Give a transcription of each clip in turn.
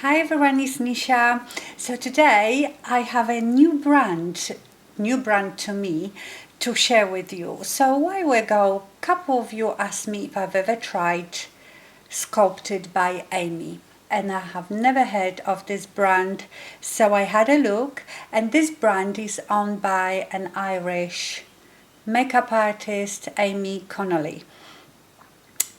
Hi everyone, it's Nisha. So today I have a new brand to me to share with you. So a while ago, a couple of you asked me if I've ever tried Sculpted by Aimee, and I have never heard of this brand. So I had a look, and this brand is owned by an Irish makeup artist, Aimee Connolly,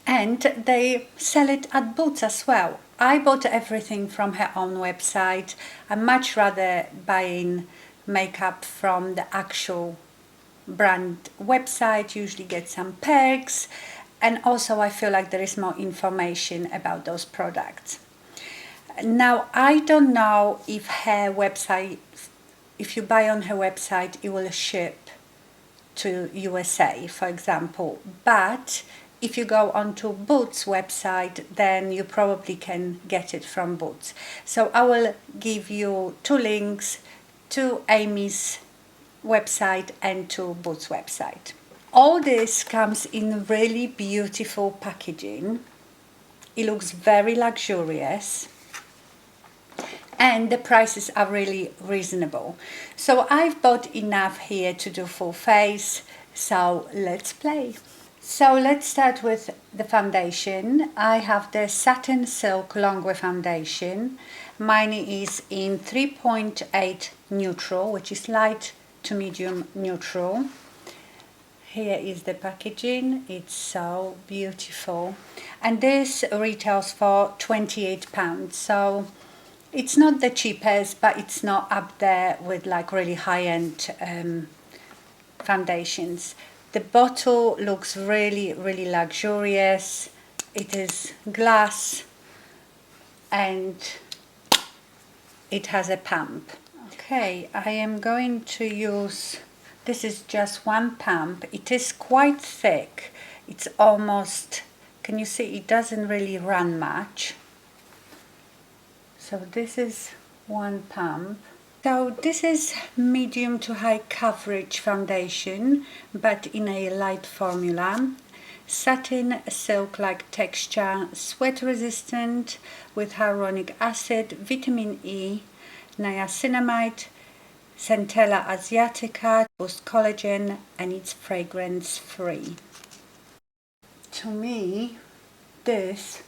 and they sell it at Boots as well. I bought everything from her own website. I much rather buying makeup from the actual brand website, usually get some perks, and also I feel like there is more information about those products. Now I don't know if her website, if you buy on her website, it will ship to USA, for example, but if you go onto Boots website, then you probably can get it from Boots. So I will give you two links to Aimee's website and to Boots website. All this comes in really beautiful packaging. It looks very luxurious, and the prices are really reasonable. So I've bought enough here to do full face, so let's play. So let's start with the foundation. I have the Satin Silk Longwear foundation. Mine is in 3.8 neutral, which is light to medium neutral. Here is the packaging. It's so beautiful, and this retails for £28. So it's not the cheapest, but it's not up there with like really high-end foundations. The bottle looks really luxurious. It is glass and it has a pump. Okay, I am going to use, this is just one pump. It is quite thick. It's almost, can you see, it doesn't really run much. So this is one pump. So this is medium to high coverage foundation, but in a light formula. Satin silk-like texture, sweat resistant, with hyaluronic acid, vitamin E, niacinamide, Centella asiatica, boosts collagen, and it's fragrance free. To me, this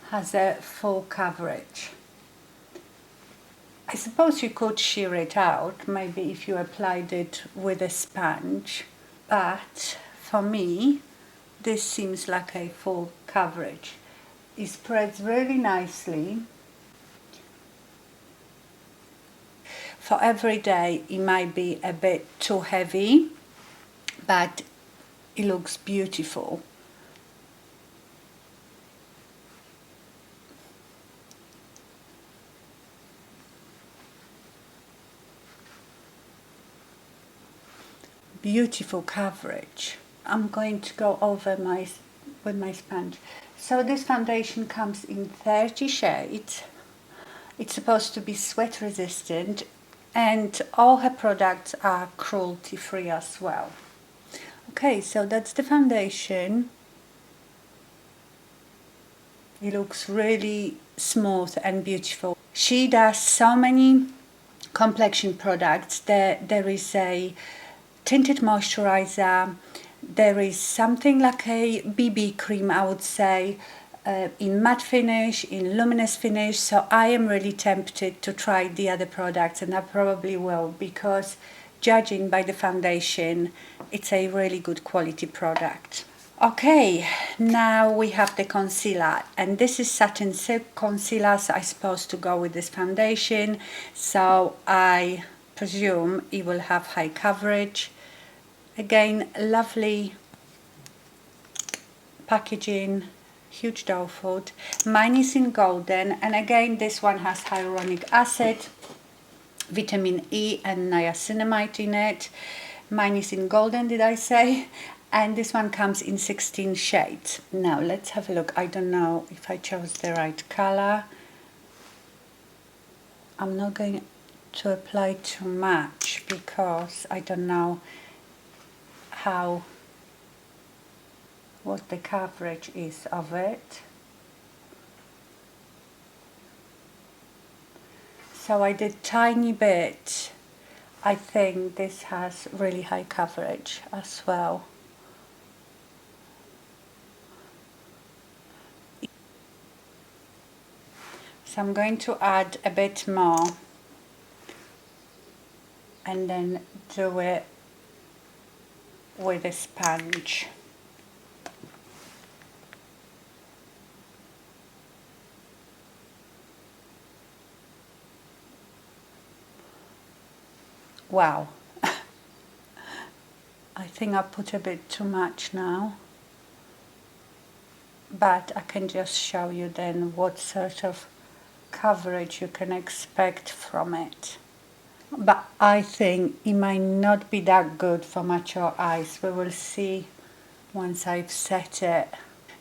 has a full coverage. I suppose you could shear it out, maybe if you applied it with a sponge, but for me, this seems like a full coverage. It spreads really nicely. For every day, it might be a bit too heavy, but it looks beautiful. Beautiful coverage. I'm going to go over with my sponge. So this foundation comes in 30 shades. It's supposed to be sweat resistant, and all her products are cruelty free as well. Okay, so that's the foundation. It looks really smooth and beautiful. She does so many complexion products. There is a tinted moisturizer, there is something like a BB cream, I would say, in matte finish, in luminous finish. So I am really tempted to try the other products, and I probably will, because judging by the foundation, it's a really good quality product. Okay, now we have the concealer, and this is Satin Silk concealer, so I'm supposed to go with this foundation, so I presume it will have high coverage. Again, lovely packaging, huge doll foot. Mine is in golden, and again this one has hyaluronic acid, vitamin E and niacinamide in it. Mine is in golden, did I say? And this one comes in 16 shades. Now let's have a look. I don't know if I chose the right color. I'm not going to apply too much because I don't know what the coverage is of it. so I did tiny bit. I think this has really high coverage as well. So I'm going to add a bit more and then do it with a sponge. Wow. I think I put a bit too much now, but I can just show you then what sort of coverage you can expect from it. But I think it might not be that good for mature eyes. We will see once I've set it.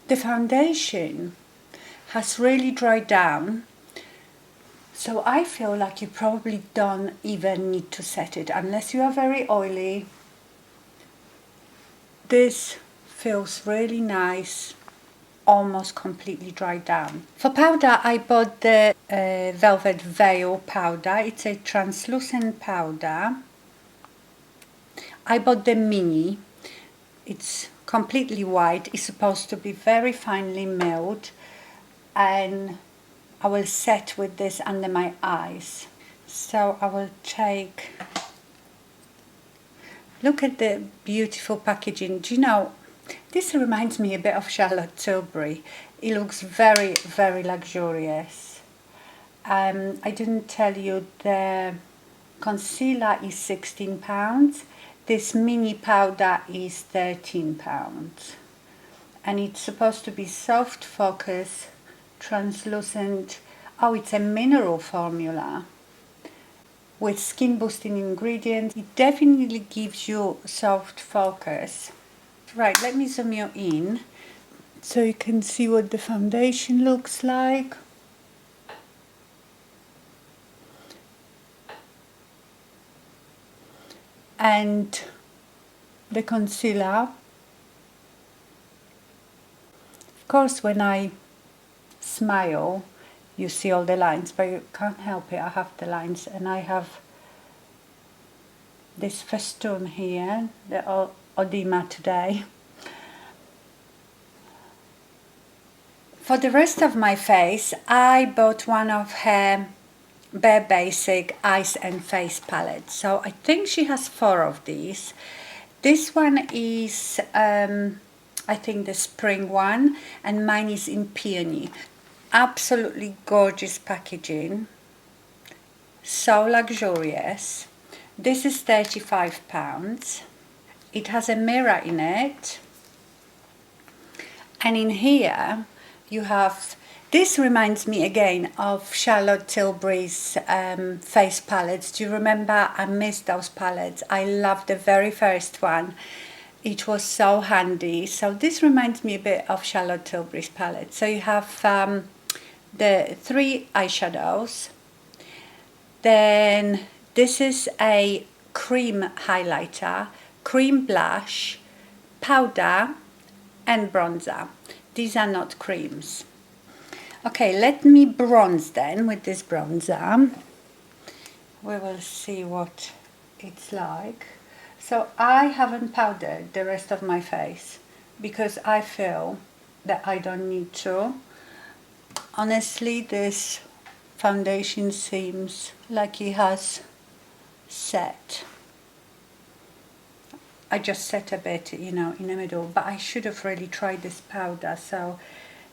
The foundation has really dried down, so I feel like you probably don't even need to set it unless you are very oily. This feels really nice, almost completely dried down. For powder, I bought the Velvet Veil powder. It's a translucent powder. I bought the mini. It's completely white. It's supposed to be very finely milled, and I will set with this under my eyes. So I will take, look at the beautiful packaging. Do you know, this reminds me a bit of Charlotte Tilbury. It looks very, very luxurious. I didn't tell you the concealer is £16. This mini powder is £13. And it's supposed to be soft focus, translucent. Oh, it's a mineral formula with skin boosting ingredients. It definitely gives you soft focus. Right, let me zoom you in so you can see what the foundation looks like. And the concealer. Of course, when I smile, you see all the lines, but you can't help it. I have the lines, and I have this festoon here, the Odema today. For the rest of my face, I bought one of her Bare Basic Eyes and Face palettes. So I think she has 4 of these. This one is, I think, the spring one, and mine is in peony. Absolutely gorgeous packaging. So luxurious. This is £35. It has a mirror in it. And in here you have, this reminds me again of Charlotte Tilbury's face palettes. Do you remember? I missed those palettes. I loved the very first one. It was so handy. So this reminds me a bit of Charlotte Tilbury's palette. So you have the 3 eyeshadows. Then this is a cream highlighter, cream blush, powder and bronzer. These are not creams. Okay, let me bronze then with this bronzer. We will see what it's like. So I haven't powdered the rest of my face because I feel that I don't need to. Honestly, this foundation seems like it has set. I just set a bit, you know, in the middle, but I should have really tried this powder. So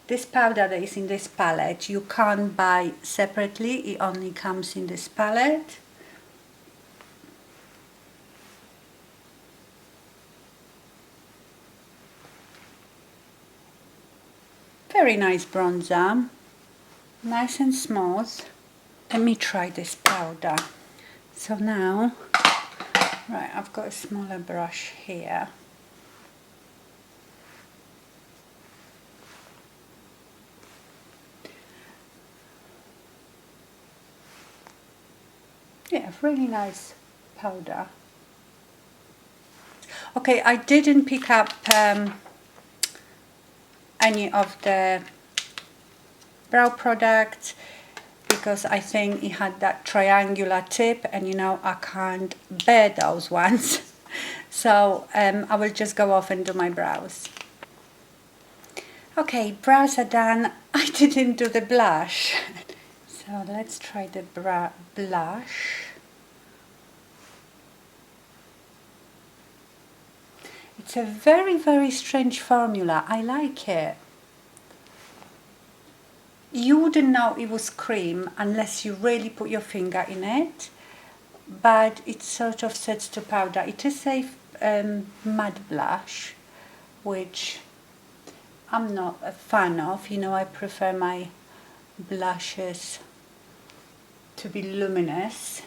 this powder that is in this palette, you can't buy separately. It only comes in this palette. Very nice bronzer, nice and smooth. Let me try this powder. So now, right, I've got a smaller brush here. Yeah, really nice powder. Okay, I didn't pick up any of the brow products. because I think it had that triangular tip, and you know I can't bear those ones. So I will just go off and do my brows. Okay, brows are done. I didn't do the blush. So let's try the blush. It's a very, very strange formula. I like it. You wouldn't know it was cream unless you really put your finger in it, but it sort of sets to powder. It is a matte blush, which I'm not a fan of. You know, I prefer my blushes to be luminous.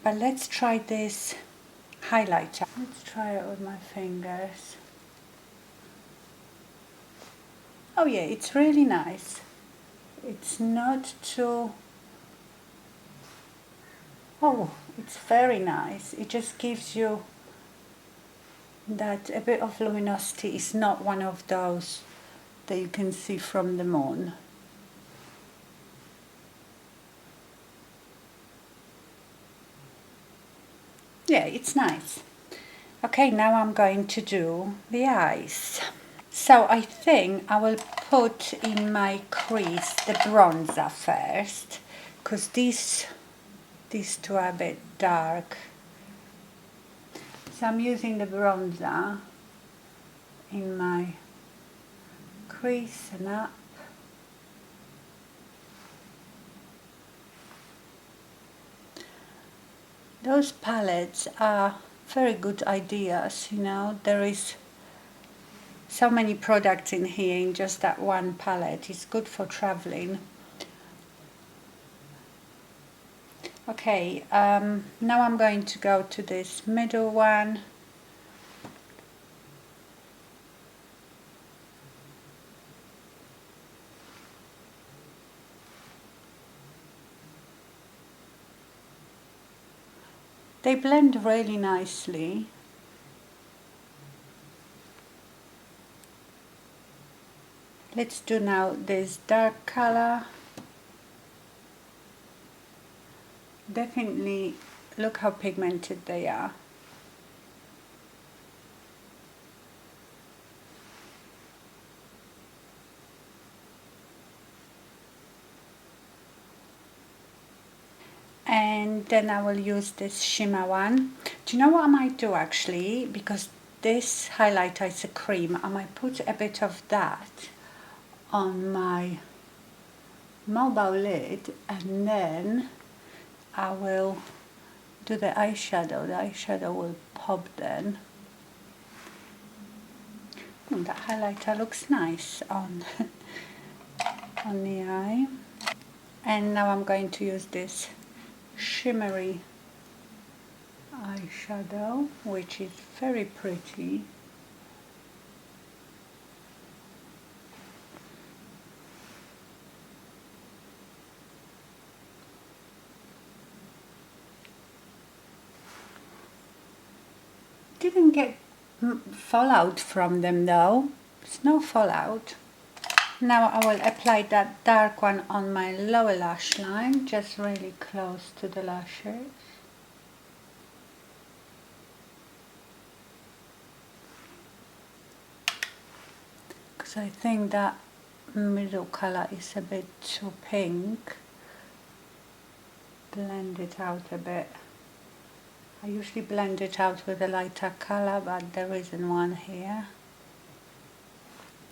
But let's try this highlighter. Let's try it with my fingers. Oh yeah, it's really nice. It's not too... Oh, it's very nice. It just gives you that a bit of luminosity. It's not one of those that you can see from the moon. Yeah, it's nice. Okay, now I'm going to do the eyes. So I think I will put in my crease the bronzer first, because these two are a bit dark. So I'm using the bronzer in my crease and up. Those palettes are very good ideas, you know. There is so many products in here in just that one palette. It's good for traveling. Okay, now I'm going to go to this middle one. They blend really nicely. Let's do now this dark color. Definitely look how pigmented they are. And then I will use this shimmer one. Do you know what I might do actually? Because this highlighter is a cream, I might put a bit of that on my mobile lid, and then I will do the eyeshadow. The eyeshadow will pop then. That highlighter looks nice on, on the eye. And now I'm going to use this shimmery eyeshadow, which is very pretty. Didn't get fallout from them though. It's no fallout. Now I will apply that dark one on my lower lash line, just really close to the lashes. Because I think that middle color is a bit too pink. Blend it out a bit. I usually blend it out with a lighter color, but there isn't one here.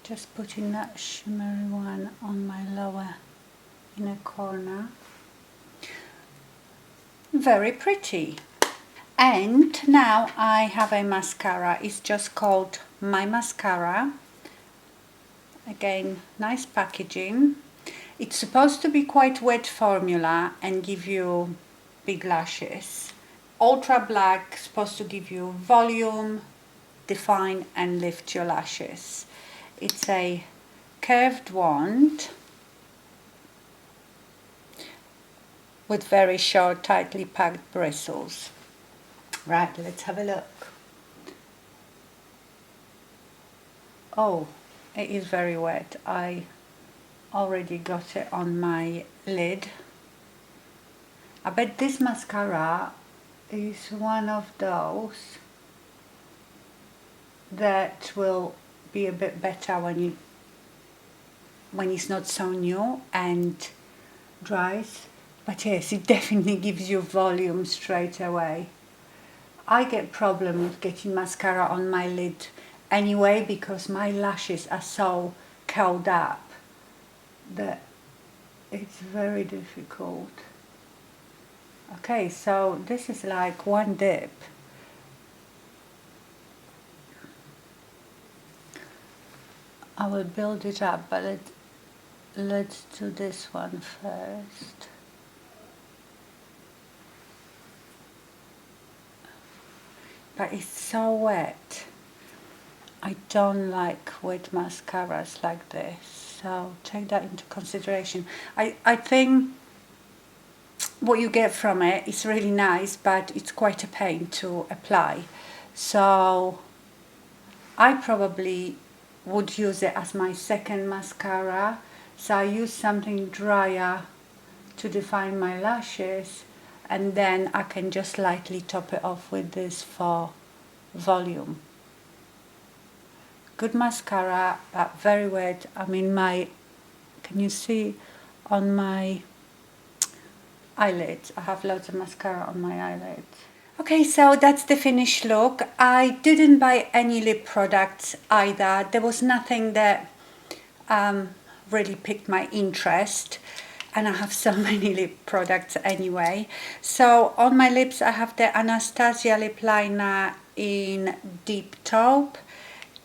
Just putting that shimmery one on my lower inner corner. Very pretty. And now I have a mascara. It's just called My Mascara. Again, nice packaging. It's supposed to be quite wet formula and give you big lashes. Ultra black, supposed to give you volume, define and lift your lashes. It's a curved wand with very short, tightly packed bristles. Right, let's have a look. Oh, it is very wet. I already got it on my lid. I bet this mascara is one of those that will be a bit better when it's not so new and dries. But yes, it definitely gives you volume straight away. I get problem with getting mascara on my lid anyway because my lashes are so curled up that it's very difficult. Okay, so this is like one dip. I will build it up, but let's do this one first. But it's so wet. I don't like wet mascaras like this, so take that into consideration. I think what you get from it is really nice, but it's quite a pain to apply. So I probably would use it as my second mascara. So I use something drier to define my lashes, and then I can just lightly top it off with this for volume. Good mascara, but very wet. I mean, can you see on my eyelids? I have loads of mascara on my eyelids. Okay, so that's the finished look. I didn't buy any lip products either. There was nothing that really piqued my interest, and I have so many lip products anyway. So on my lips I have the Anastasia lip liner in Deep Taupe,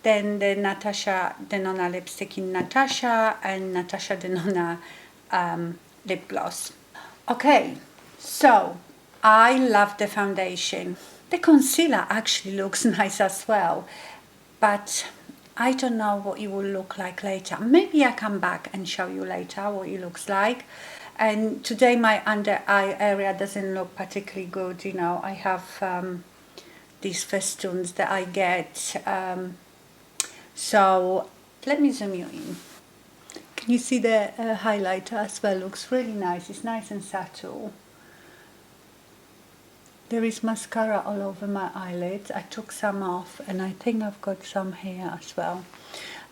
then the Natasha Denona lipstick in Natasha, and Natasha Denona lip gloss. Okay, so I love the foundation. The concealer actually looks nice as well, but I don't know what it will look like later. Maybe I come back and show you later what it looks like. And today my under eye area doesn't look particularly good. You know, I have these festoons that I get. So let me zoom you in. Can you see the highlighter as well? Looks really nice. It's nice and subtle. There is mascara all over my eyelids. I took some off and I think I've got some here as well.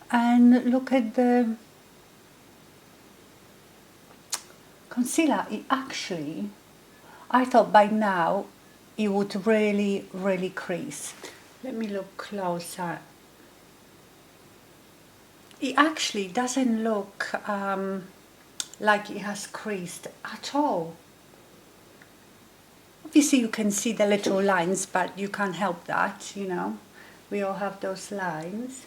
And look at the concealer. It actually, I thought by now it would really, really crease. Let me look closer. It actually doesn't look like it has creased at all. Obviously you can see the little lines, but you can't help that, you know. We all have those lines.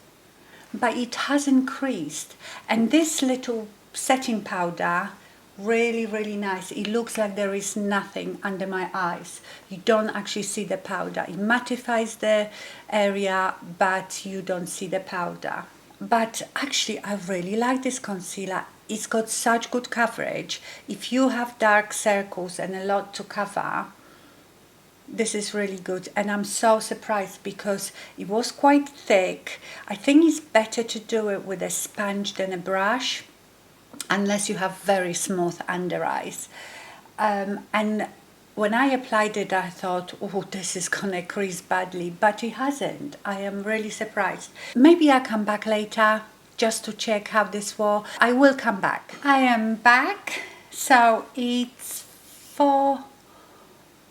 But it hasn't creased. And this little setting powder, really, really nice. It looks like there is nothing under my eyes. You don't actually see the powder. It mattifies the area, but you don't see the powder. But actually I really like this concealer. It's got such good coverage. If you have dark circles and a lot to cover, this is really good. And I'm so surprised because it was quite thick. I think it's better to do it with a sponge than a brush, unless you have very smooth under eyes. And when I applied it, I thought, oh, this is gonna crease badly, but it hasn't. I am really surprised. Maybe I'll come back later just to check how this was. I will come back. I am back. So it's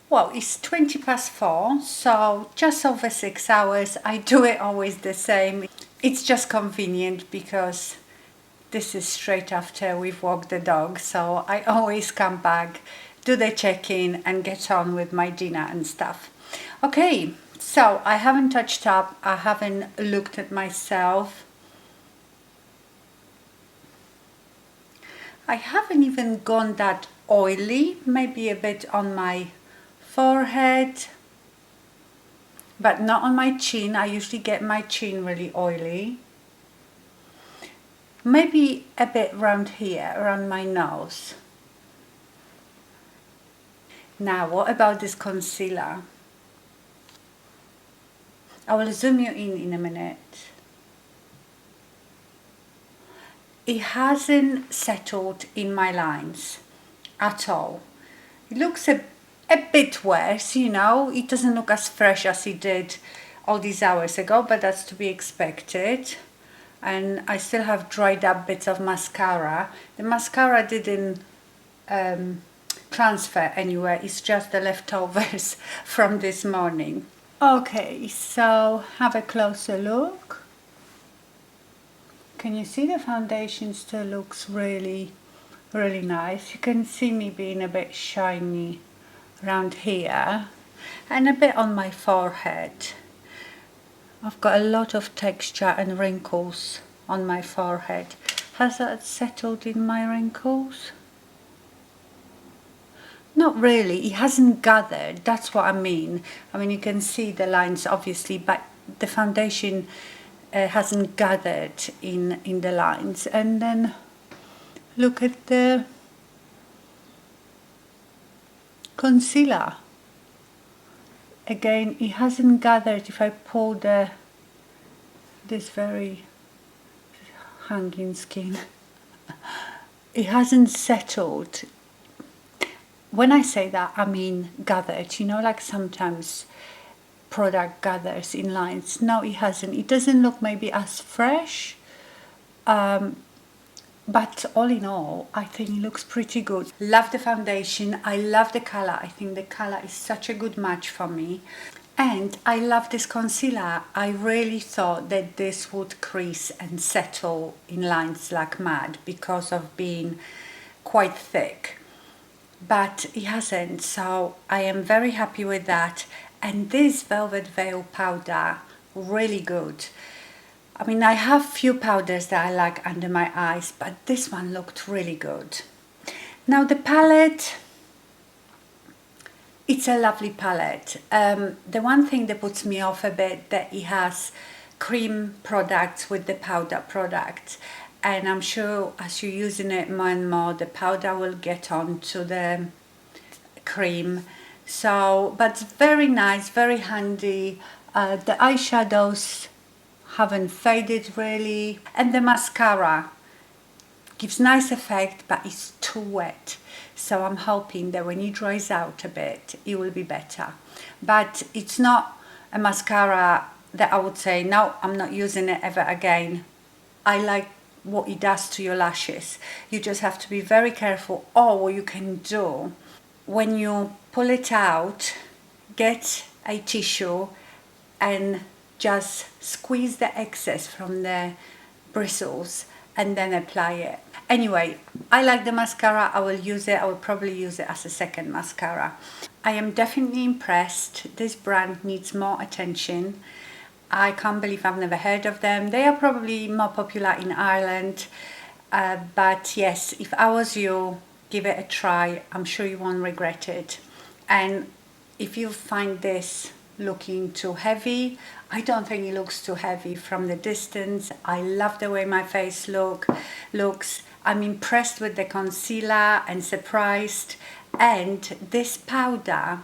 it's 4:20, so just over 6 hours. I do it always the same. It's just convenient because this is straight after we've walked the dog, so I always come back, do the check-in and get on with my dinner and stuff. Okay, so I haven't touched up, I haven't looked at myself. I haven't even gone that oily, maybe a bit on my forehead, but not on my chin. I usually get my chin really oily. Maybe a bit around here, around my nose. Now, what about this concealer? I will zoom you in a minute. it hasn't settled in my lines at all. It looks a bit worse, you know, it doesn't look as fresh as it did all these hours ago, but that's to be expected. And I still have dried up bits of mascara. The mascara didn't transfer anywhere, it's just the leftovers from this morning. Okay, so have a closer look. Can you see the foundation still looks really nice? You can see me being a bit shiny around here and a bit on my forehead. I've got a lot of texture and wrinkles on my forehead. Has that settled in my wrinkles? Not really, it hasn't gathered, that's what I mean. I mean, you can see the lines obviously, but the foundation hasn't gathered in the lines. And then look at the concealer. Again, it hasn't gathered. If I pull this very hanging skin, it hasn't settled. When I say that, I mean gathered, you know, like sometimes product gathers in lines. No, it hasn't. It doesn't look maybe as fresh, but all in all, I think it looks pretty good. Love the foundation. I love the color. I think the color is such a good match for me. And I love this concealer. I really thought that this would crease and settle in lines like mad because of being quite thick. But it hasn't, so I am very happy with that. And this Velvet Veil powder, really good. I mean, I have few powders that I like under my eyes, but this one looked really good. Now the palette, it's a lovely palette. The one thing that puts me off a bit, that it has cream products with the powder products. And I'm sure as you're using it more and more, the powder will get onto the cream. So, but it's very nice, very handy. The eyeshadows haven't faded really, and the mascara gives nice effect, but it's too wet. So I'm hoping that when it dries out a bit, it will be better. But it's not a mascara that I would say, no, I'm not using it ever again. I like what it does to your lashes. You just have to be very careful. Or what you can do, when you pull it out, get a tissue and just squeeze the excess from the bristles and then apply it. Anyway, I like the mascara. I will use it. I will probably use it as a second mascara. I am definitely impressed. This brand needs more attention. I can't believe I've never heard of them. They are probably more popular in Ireland. But yes, if I was you, give it a try. I'm sure you won't regret it. And if you find this looking too heavy, I don't think it looks too heavy from the distance. I love the way my face looks. I'm impressed with the concealer and surprised. And this powder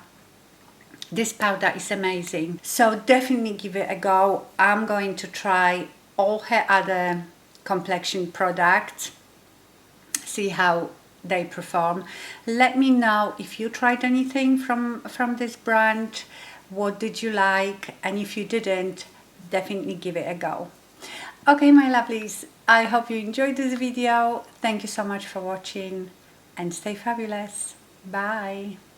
is amazing. So definitely give it a go. I'm going to try all her other complexion products, see how they perform. Let me know if you tried anything from this brand. What did you like? And if you didn't, definitely give it a go. Okay, my lovelies, I hope you enjoyed this video. Thank you so much for watching and stay fabulous. Bye.